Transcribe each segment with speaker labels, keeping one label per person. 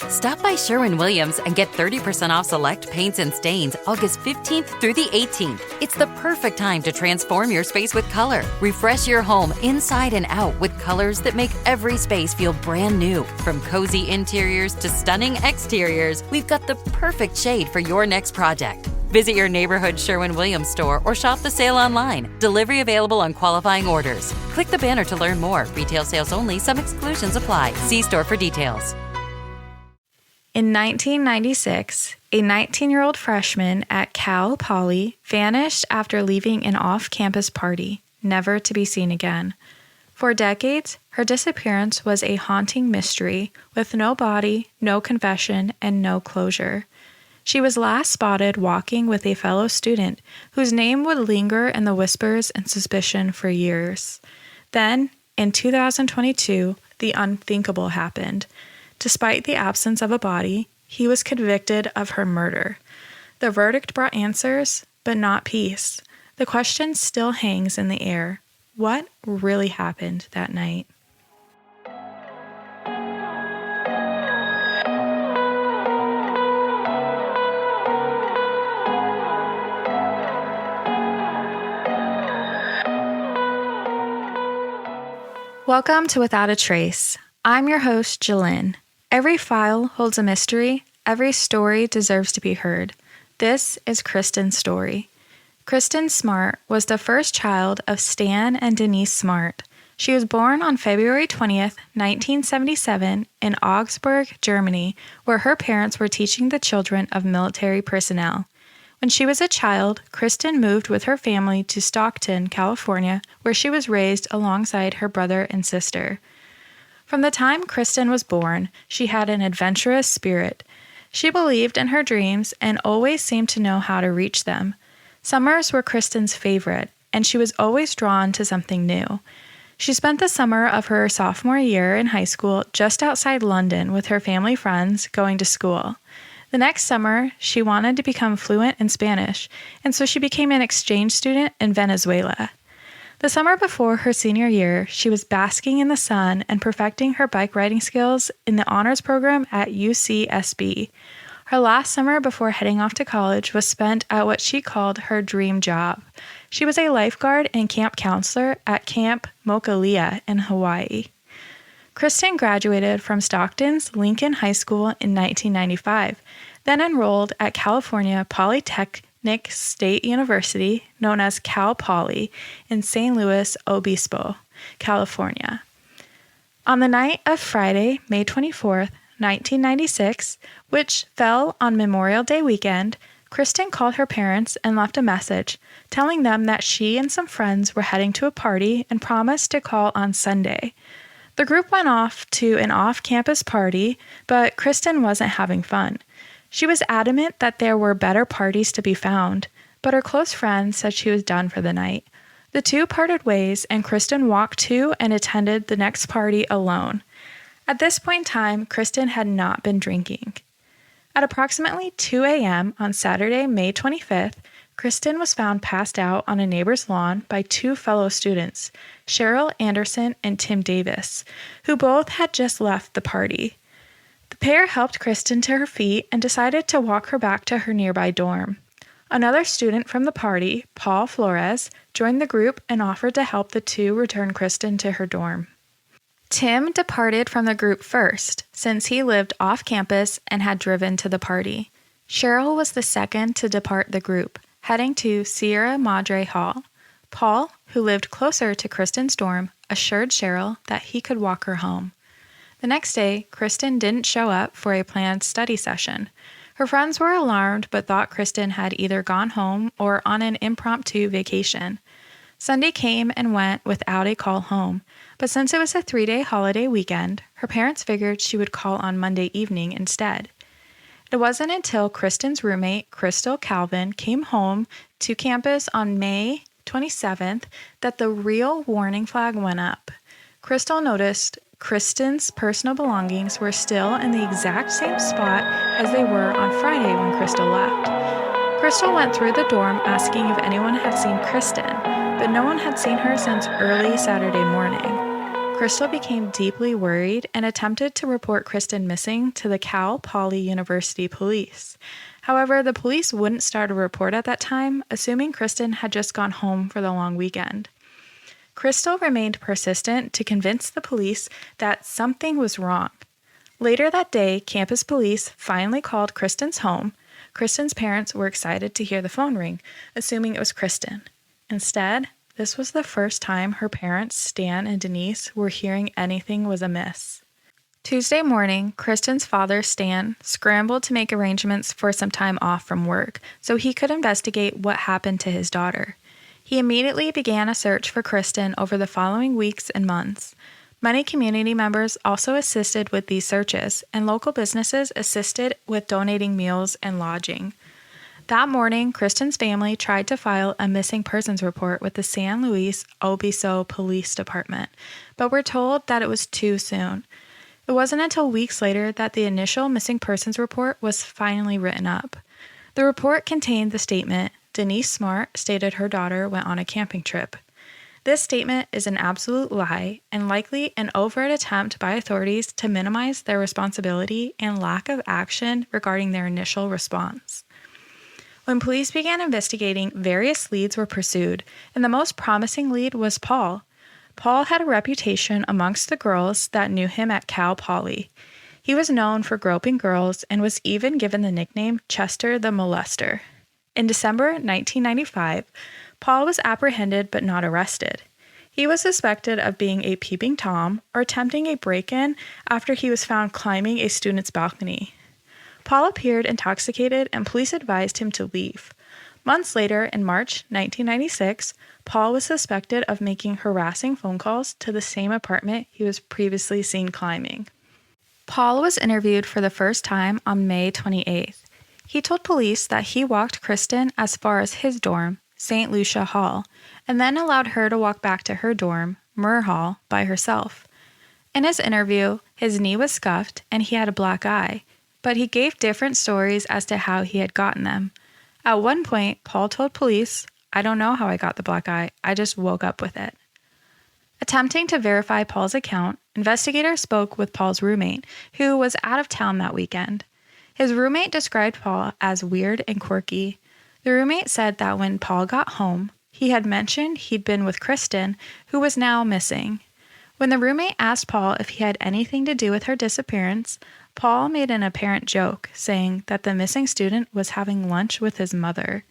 Speaker 1: Stop by Sherwin-Williams and get 30% off select paints and stains August 15th through the 18th. It's the perfect time to transform your space with color. Refresh your home inside and out with colors that make every space feel brand new. From cozy interiors to stunning exteriors, we've got the perfect shade for your next project. Visit your neighborhood Sherwin-Williams store or shop the sale online. Delivery available on qualifying orders. Click the banner to learn more. Retail sales only. Some exclusions apply. See store for details.
Speaker 2: In 1996, a 19-year-old freshman at Cal Poly vanished after leaving an off-campus party, never to be seen again. For decades, her disappearance was a haunting mystery with no body, no confession, and no closure. She was last spotted walking with a fellow student whose name would linger in the whispers and suspicion for years. Then, in 2022, the unthinkable happened. Despite the absence of a body, he was convicted of her murder. The verdict brought answers, but not peace. The question still hangs in the air. What really happened that night? Welcome to Without a Trace. I'm your host, Jalyn. Every file holds a mystery. Every story deserves to be heard. This is Kristin's story. Kristin Smart was the first child of Stan and Denise Smart. She was born on February 20th, 1977 in Augsburg, Germany, where her parents were teaching the children of military personnel. When she was a child, Kristin moved with her family to Stockton, California, where she was raised alongside her brother and sister. From the time Kristin was born, she had an adventurous spirit. She believed in her dreams and always seemed to know how to reach them. Summers were Kristin's favorite, and she was always drawn to something new. She spent the summer of her sophomore year in high school just outside London with her family friends going to school. The next summer, she wanted to become fluent in Spanish, and so she became an exchange student in Venezuela. The summer before her senior year, she was basking in the sun and perfecting her bike riding skills in the honors program at UCSB. Her last summer before heading off to college was spent at what she called her dream job. She was a lifeguard and camp counselor at Camp Mokalia in Hawaii. Kristin graduated from Stockton's Lincoln High School in 1995, then enrolled at California Polytechnic State University, known as Cal Poly, in San Luis Obispo, California. On the night of Friday, May 24th, 1996, which fell on Memorial Day weekend, Kristin called her parents and left a message telling them that she and some friends were heading to a party and promised to call on Sunday. The group went off to an off-campus party, but Kristin wasn't having fun. She was adamant that there were better parties to be found, but her close friend said she was done for the night. The two parted ways, and Kristin walked to and attended the next party alone. At this point in time, Kristin had not been drinking. At approximately 2 a.m. on Saturday, May 25th, Kristin was found passed out on a neighbor's lawn by two fellow students, Cheryl Anderson and Tim Davis, who both had just left the party. The pair helped Kristin to her feet and decided to walk her back to her nearby dorm. Another student from the party, Paul Flores, joined the group and offered to help the two return Kristin to her dorm. Tim departed from the group first, since he lived off campus and had driven to the party. Cheryl was the second to depart the group, heading to Sierra Madre Hall. Paul, who lived closer to Kristin's dorm, assured Cheryl that he could walk her home. The next day, Kristin didn't show up for a planned study session. Her friends were alarmed but thought Kristin had either gone home or on an impromptu vacation. Sunday came and went without a call home, but since it was a 3-day holiday weekend, her parents figured she would call on Monday evening instead. It wasn't until Kristin's roommate, Crystal Calvin, came home to campus on May 27th that the real warning flag went up. Crystal noticed Kristin's personal belongings were still in the exact same spot as they were on Friday when Crystal left. Crystal went through the dorm asking if anyone had seen Kristin, but no one had seen her since early Saturday morning. Crystal became deeply worried and attempted to report Kristin missing to the Cal Poly University police. However, the police wouldn't start a report at that time, assuming Kristin had just gone home for the long weekend. Crystal remained persistent to convince the police that something was wrong. Later that day, campus police finally called Kristin's home. Kristin's parents were excited to hear the phone ring, assuming it was Kristin. Instead, this was the first time her parents, Stan and Denise, were hearing anything was amiss. Tuesday morning, Kristin's father, Stan, scrambled to make arrangements for some time off from work so he could investigate what happened to his daughter. He immediately began a search for Kristin over the following weeks and months. Many community members also assisted with these searches, and local businesses assisted with donating meals and lodging. That morning, Kristin's family tried to file a missing persons report with the San Luis Obispo Police Department, but were told that it was too soon. It wasn't until weeks later that the initial missing persons report was finally written up. The report contained the statement, Denise Smart stated her daughter went on a camping trip. This statement is an absolute lie and likely an overt attempt by authorities to minimize their responsibility and lack of action regarding their initial response. When police began investigating, various leads were pursued, and the most promising lead was Paul. Paul had a reputation amongst the girls that knew him at Cal Poly. He was known for groping girls and was even given the nickname Chester the Molester. In December 1995, Paul was apprehended but not arrested. He was suspected of being a peeping Tom or attempting a break-in after he was found climbing a student's balcony. Paul appeared intoxicated and police advised him to leave. Months later, in March 1996, Paul was suspected of making harassing phone calls to the same apartment he was previously seen climbing. Paul was interviewed for the first time on May 28th. He told police that he walked Kristin as far as his dorm, St. Lucia Hall, and then allowed her to walk back to her dorm, Murr Hall, by herself. In his interview, his knee was scuffed and he had a black eye, but he gave different stories as to how he had gotten them. At one point, Paul told police, "I don't know how I got the black eye, I just woke up with it." Attempting to verify Paul's account, investigators spoke with Paul's roommate, who was out of town that weekend. His roommate described Paul as weird and quirky. The roommate said that when Paul got home, he had mentioned he'd been with Kristin, who was now missing. When the roommate asked Paul if he had anything to do with her disappearance, Paul made an apparent joke, saying that the missing student was having lunch with his mother.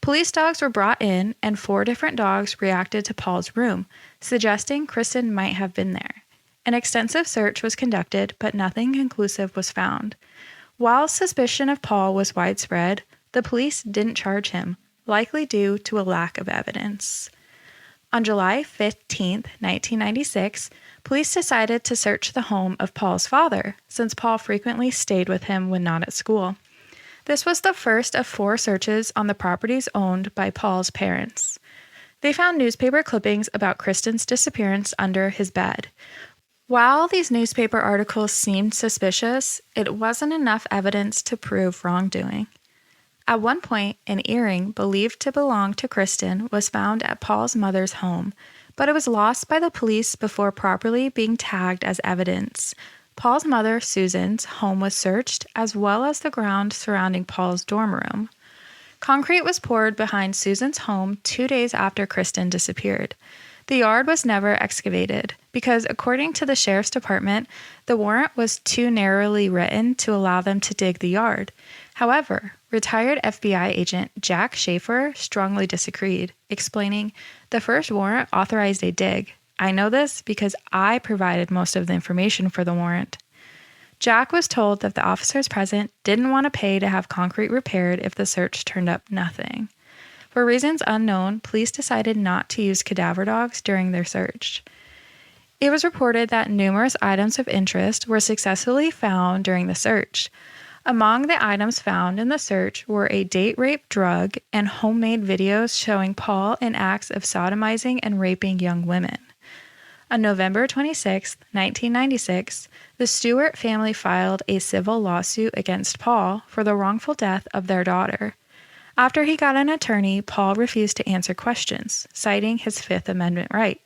Speaker 2: Police dogs were brought in, and 4 different dogs reacted to Paul's room, suggesting Kristin might have been there. An extensive search was conducted, but nothing conclusive was found. While suspicion of Paul was widespread, the police didn't charge him, likely due to a lack of evidence. On July 15, 1996, police decided to search the home of Paul's father, since Paul frequently stayed with him when not at school. This was the first of 4 searches on the properties owned by Paul's parents. They found newspaper clippings about Kristin's disappearance under his bed. While these newspaper articles seemed suspicious, it wasn't enough evidence to prove wrongdoing. At one point, an earring believed to belong to Kristin was found at Paul's mother's home, but it was lost by the police before properly being tagged as evidence. Paul's mother, Susan's, home was searched, as well as the ground surrounding Paul's dorm room. Concrete was poured behind Susan's home 2 days after Kristin disappeared. The yard was never excavated because, according to the sheriff's department, the warrant was too narrowly written to allow them to dig the yard. However, retired FBI agent Jack Schaefer strongly disagreed, explaining, "The first warrant authorized a dig. I know this because I provided most of the information for the warrant." Jack was told that the officers present didn't want to pay to have concrete repaired if the search turned up nothing. For reasons unknown, police decided not to use cadaver dogs during their search. It was reported that numerous items of interest were successfully found during the search. Among the items found in the search were a date rape drug and homemade videos showing Paul in acts of sodomizing and raping young women. On November 26, 1996, the Stewart family filed a civil lawsuit against Paul for the wrongful death of their daughter. After he got an attorney, Paul refused to answer questions, citing his Fifth Amendment right.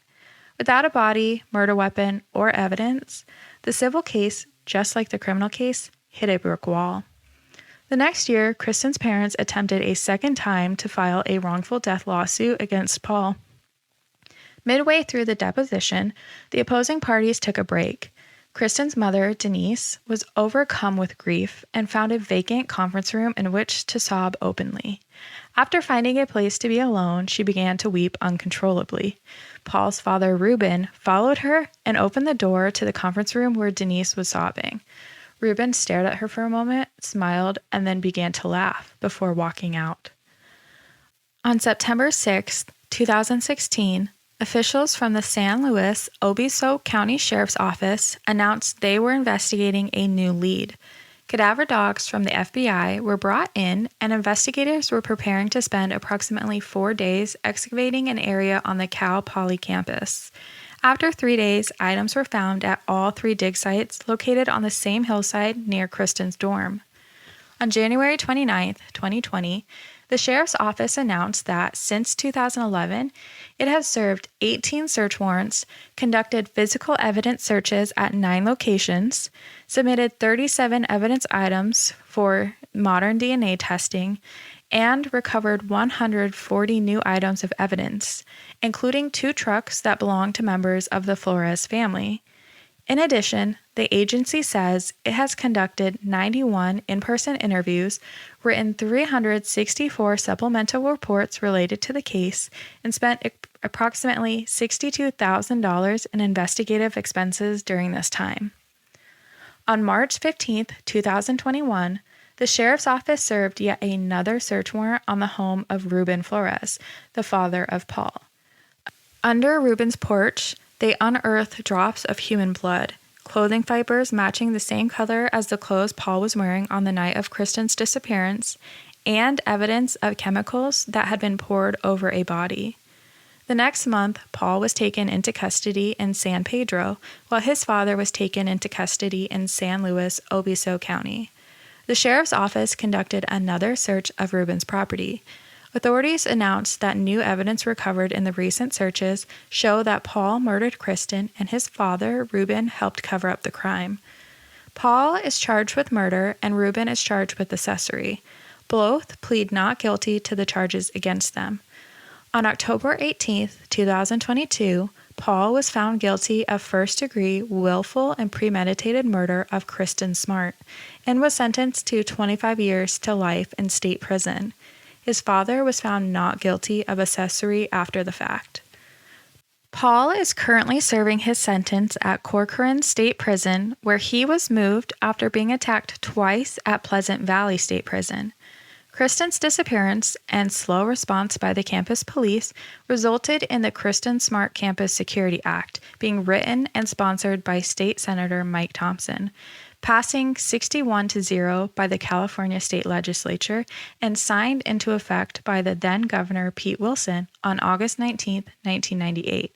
Speaker 2: Without a body, murder weapon, or evidence, the civil case, just like the criminal case, hit a brick wall. The next year, Kristin's parents attempted a second time to file a wrongful death lawsuit against Paul. Midway through the deposition, the opposing parties took a break. Kristin's mother, Denise, was overcome with grief and found a vacant conference room in which to sob openly. After finding a place to be alone, she began to weep uncontrollably. Paul's father, Reuben, followed her and opened the door to the conference room where Denise was sobbing. Reuben stared at her for a moment, smiled, and then began to laugh before walking out. On September 6, 2016, officials from the San Luis Obispo County Sheriff's Office announced they were investigating a new lead. Cadaver dogs from the FBI were brought in, and investigators were preparing to spend approximately 4 days excavating an area on the Cal Poly campus. After 3 days, items were found at all 3 dig sites located on the same hillside near Kristin's dorm. On January 29, 2020, the Sheriff's Office announced that since 2011, it has served 18 search warrants, conducted physical evidence searches at 9 locations, submitted 37 evidence items for modern DNA testing, and recovered 140 new items of evidence, including 2 trucks that belong to members of the Flores family. In addition, the agency says it has conducted 91 in-person interviews, written 364 supplemental reports related to the case, and spent approximately $62,000 in investigative expenses during this time. On March 15, 2021, the Sheriff's Office served yet another search warrant on the home of Reuben Flores, the father of Paul. Under Reuben's porch, they unearthed drops of human blood, clothing fibers matching the same color as the clothes Paul was wearing on the night of Kristin's disappearance, and evidence of chemicals that had been poured over a body. The next month, Paul was taken into custody in San Pedro, while his father was taken into custody in San Luis Obispo County. The Sheriff's Office conducted another search of Reuben's property. Authorities announced that new evidence recovered in the recent searches show that Paul murdered Kristin and his father, Reuben, helped cover up the crime. Paul is charged with murder and Reuben is charged with accessory. Both plead not guilty to the charges against them. On October 18, 2022, Paul was found guilty of first-degree willful and premeditated murder of Kristin Smart and was sentenced to 25 years to life in state prison. His father was found not guilty of accessory after the fact. Paul is currently serving his sentence at Corcoran State Prison, where he was moved after being attacked twice at Pleasant Valley State Prison. Kristin's disappearance and slow response by the campus police resulted in the Kristin Smart Campus Security Act being written and sponsored by State Senator Mike Thompson, passing 61-0 by the California State Legislature and signed into effect by the then Governor Pete Wilson on August 19, 1998.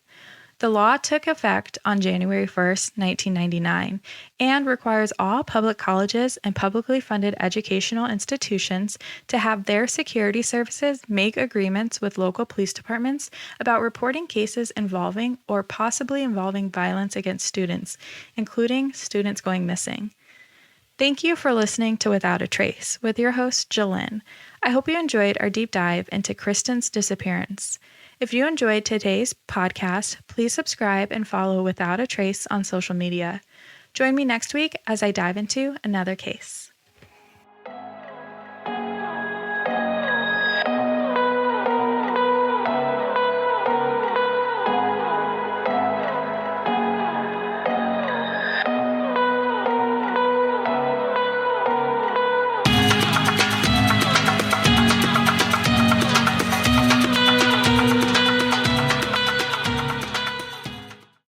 Speaker 2: The law took effect on January 1, 1999, and requires all public colleges and publicly funded educational institutions to have their security services make agreements with local police departments about reporting cases involving or possibly involving violence against students, including students going missing. Thank you for listening to Without a Trace with your host, Jillian. I hope you enjoyed our deep dive into Kristin's disappearance. If you enjoyed today's podcast, please subscribe and follow Without a Trace on social media. Join me next week as I dive into another case.